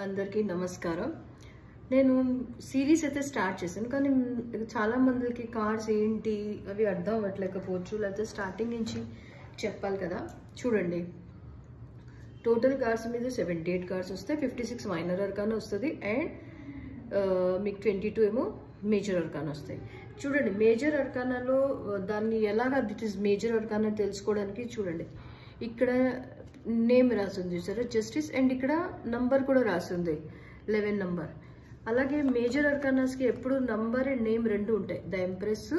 అందరికీ నమస్కారం. నేను సిరీస్ అయితే స్టార్ట్ చేశాను, కానీ చాలా మందికి కార్డ్స్ ఏంటి అవి అర్థం అవ్వట్లేకపోవచ్చు, లేకపోతే స్టార్టింగ్ నుంచి చెప్పాలి కదా. చూడండి, టోటల్ కార్డ్స్ మీద 78 కార్డ్స్ వస్తాయి, 56 మైనర్ అర్కానా వస్తుంది అండ్ మీకు 22 ఏమో మేజర్ అర్కానా వస్తాయి. చూడండి, మేజర్ అర్కానాలో దాన్ని ఎలాగా ఇట్ ఈస్ మేజర్ అర్కానా తెలుసుకోవడానికి చూడండి, ఇక్కడ నేమ్ రాసింది చూసారా, జస్టిస్, అండ్ ఇక్కడ నంబర్ కూడా రాసింది 11 నంబర్. అలాగే మేజర్ అర్కానాస్కి ఎప్పుడు నంబర్ అండ్ నేమ్ రెండు ఉంటాయి, ద ఎంప్రెస్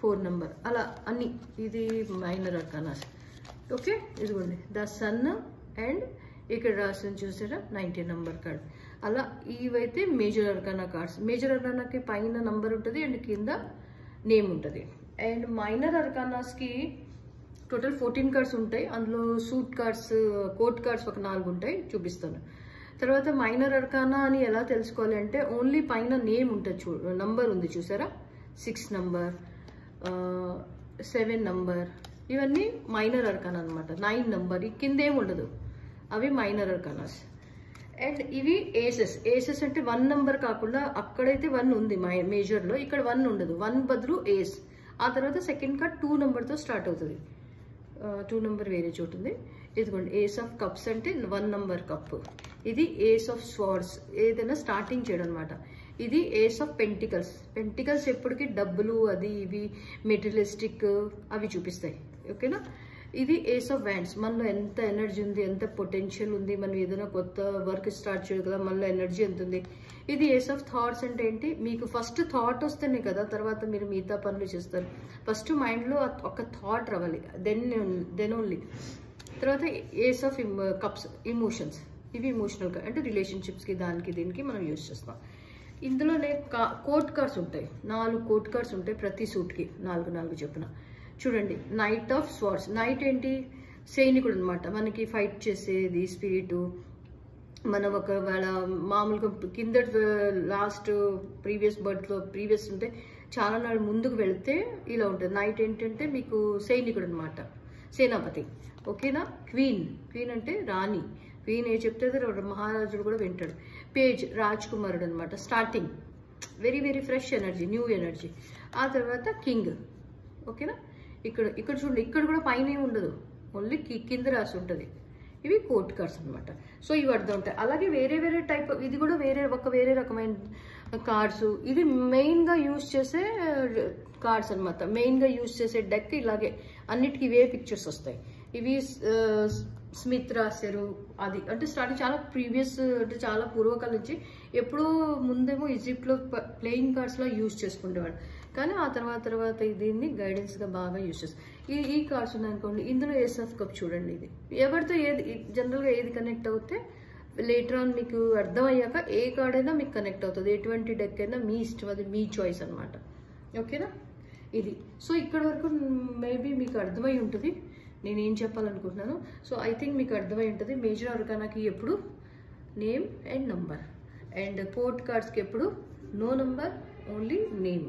4 నంబర్, అలా అన్ని. ఇది మైనర్ అర్కానాస్. ఓకే, ఇదిగోండి ద సన్ అండ్ ఇక్కడ రాసింది చూసారా 19 నంబర్ కార్డ్. అలా ఇవైతే మేజర్ అర్కానా కార్డ్స్. మేజర్ అర్కానాకి పైన నంబర్ ఉంటుంది అండ్ కింద నేమ్ ఉంటుంది. అండ్ మైనర్ అర్కానాస్కి టోటల్ 14 కార్డ్స్ ఉంటాయి. అందులో సూట్ కార్డ్స్, కోర్ట్ కార్డ్స్ ఒక 4 ఉంటాయి, చూపిస్తాను. తర్వాత మైనర్ అర్కానా అని ఎలా తెలుసుకోవాలి అంటే, ఓన్లీ పైన నేమ్ ఉంటుంది, నంబర్ ఉంది చూసారా, 6 నంబర్, 7 నంబర్, ఇవన్నీ మైనర్ అర్కానా అనమాట. 9 నంబర్, ఈ కింద ఏమి ఉండదు, అవి మైనర్ అర్కానాస్. అండ్ ఇవి ఏసెస్. ఏసెస్ అంటే 1 నంబర్ కాకుండా, అక్కడైతే 1 ఉంది మేజర్లో, ఇక్కడ 1 ఉండదు, 1 బదులు ఏస్. ఆ తర్వాత సెకండ్ కార్డ్ 2 నంబర్తో స్టార్ట్ అవుతుంది, 2 నంబర్ వేరే చోటు ఉంది. ఇదిగోండి, ఏస్ ఆఫ్ కప్స్ అంటే 1 నంబర్ కప్. ఇది ఏస్ ఆఫ్ స్వార్డ్స్, ఏదైనా స్టార్టింగ్ చేయడం అనమాట. ఇది ఏస్ ఆఫ్ పెంటికల్స్. పెంటికల్స్ ఎప్పటికీ డబ్బులు, అది ఇవి మెటీరియలిస్టిక్ అవి చూపిస్తాయి. ఓకేనా. ఇది ఏస్ ఆఫ్ వ్యాండ్స్, మనలో ఎంత ఎనర్జీ ఉంది, ఎంత పొటెన్షియల్ ఉంది, మనం ఏదైనా కొత్త వర్క్ స్టార్ట్ చేయదు కదా, మనలో ఎనర్జీ ఎంత ఉంది. ఇది ఏస్ ఆఫ్ థాట్స్ అంటే ఏంటి, మీకు ఫస్ట్ థాట్ వస్తేనే కదా తర్వాత మీరు మిగతా పనులు చేస్తారు. ఫస్ట్ మైండ్లో ఒక థాట్ రావాలి, దెన్ ఓన్లీ. తర్వాత ఏస్ ఆఫ్ కప్స్, ఇమోషన్స్. ఇవి ఇమోషనల్ అంటే రిలేషన్షిప్స్కి, దానికి దీనికి మనం యూజ్ చేస్తాం. ఇందులోనే కోర్ట్ కార్డ్స్ ఉంటాయి, 4 కోర్ట్ కార్డ్స్ ఉంటాయి ప్రతి సూట్కి, 4 చొప్పున. చూడండి, నైట్ ఆఫ్ స్వార్డ్స్. నైట్ ఏంటి, సైనికుడు అనమాట, మనకి ఫైట్ చేసేది స్పిరిట్. మనం ఒకవేళ మామూలుగా కింద లాస్ట్ ప్రీవియస్ బర్త్లో ప్రీవియస్ ఉంటే చాలా నాడు ముందుకు వెళితే ఇలా ఉంటుంది. నైట్ ఏంటంటే మీకు సైనికుడు అనమాట, సేనాపతి. ఓకేనా. క్వీన్, క్వీన్ అంటే రాణి. క్వీన్ ఏ చెప్తే మహారాజుడు కూడా వింటాడు. పేజ్, రాజ్ కుమారుడు అనమాట, starting, very very fresh energy, new energy. ఆ తర్వాత కింగ్. ఓకేనా. ఇక్కడ చూడండి, ఇక్కడ కూడా పైన ఏమి ఉండదు, ఓన్లీ కింద రాసి ఉంటుంది. ఇవి కోర్ట్ కార్డ్స్ అనమాట. సో ఇవి అర్థం ఉంటాయి. అలాగే వేరే వేరే టైప్, ఇది కూడా వేరే రకమైన కార్డ్స్. ఇది మెయిన్గా యూజ్ చేసే కార్డ్స్ అనమాట. మెయిన్గా యూజ్ చేసే డెక్ ఇలాగే, అన్నిటికీ ఇవే పిక్చర్స్ వస్తాయి. ఇవి స్మిత్ రాశారు, అది అంటే స్టార్టింగ్ చాలా ప్రీవియస్, అంటే చాలా పూర్వకాలం నుంచి. ఎప్పుడూ ముందేమో ఈజిప్ట్లో ప్లేయింగ్ కార్డ్స్లో యూజ్ చేసుకునేవాడు, కానీ ఆ తర్వాత దీన్ని గైడెన్స్గా బాగా యూజ్ చేస్తారు. ఈ కార్డ్స్ ఉన్నాయనుకోండి, ఇందులో ఏస్ ఆఫ్ కప్ చూడండి. ఇది ఎవరితో ఏది జనరల్గా ఏది కనెక్ట్ అవుతే లేటర్ ఆన్ మీకు అర్థమయ్యాక ఏ కార్డ్ అయినా మీకు కనెక్ట్ అవుతుంది. ఎటువంటి డెక్ అయినా మీ ఇష్టం, అది మీ చాయిస్ అనమాట. ఓకేనా. ఇది సో ఇక్కడ వరకు మేబీ మీకు అర్థమై ఉంటుంది నేనేం చెప్పాలనుకుంటున్నాను. సో ఐ థింక్ మీకు అర్థమై ఉంటుంది. మేజర్ అర్కానాకి ఎప్పుడు name and number, and court కార్డ్స్కి ఎప్పుడు no number, only name.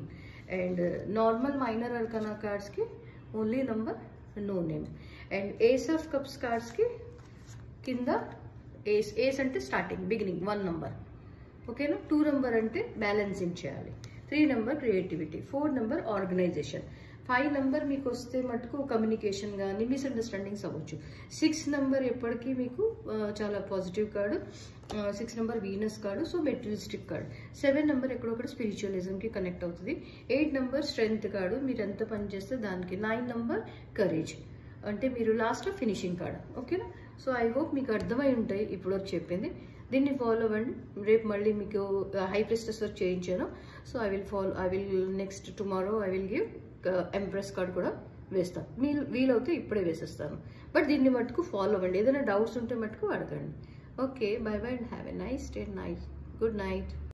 And normal minor arcana కార్డ్స్కి only number, no name. And ace of cups కార్డ్స్కి కింద ఏస్. ఏస్ అంటే స్టార్టింగ్, బిగినింగ్, 1 నంబర్. ఓకేనా. 2 నంబర్ అంటే బ్యాలెన్సింగ్ చేయాలి, 3 number creativity, 4 number organisation, 5 number మీకు వస్తే మటుకు కమ్యూనికేషన్ కానీ మిస్అండర్స్టాండింగ్స్ అవ్వచ్చు. 6 నంబర్ ఎప్పటికీ మీకు చాలా positive card, 6 number Venus card, so materialistic card. 7 number ఎక్కడొక్కడ స్పిరిచువలిజంకి కనెక్ట్ అవుతుంది. 8 నంబర్ స్ట్రెంగ్త్ కార్డు, మీరు ఎంత పని చేస్తే దానికి. 9 నంబర్ కరేజ్, అంటే మీరు లాస్ట్ ఫినిషింగ్ కార్డు. ఓకేనా. సో ఐ హోప్ మీకు అర్థమై ఉంటాయి ఇప్పుడు చెప్పింది. దీన్ని ఫాలో అవ్వండి. రేపు మళ్ళీ మీకు హై ప్రెస్టెస్ వర్క్ చేయించాను. So I will next tomorrow I will give empress card కూడా వేస్తాను. వీలవుతే ఇప్పుడే వేసేస్తాను. బట్ దీన్ని మటుకు ఫాలో అవ్వండి. ఏదైనా డౌట్స్ ఉంటే మటుకు అడగండి. Okay, by by and have a nice day, night, good night.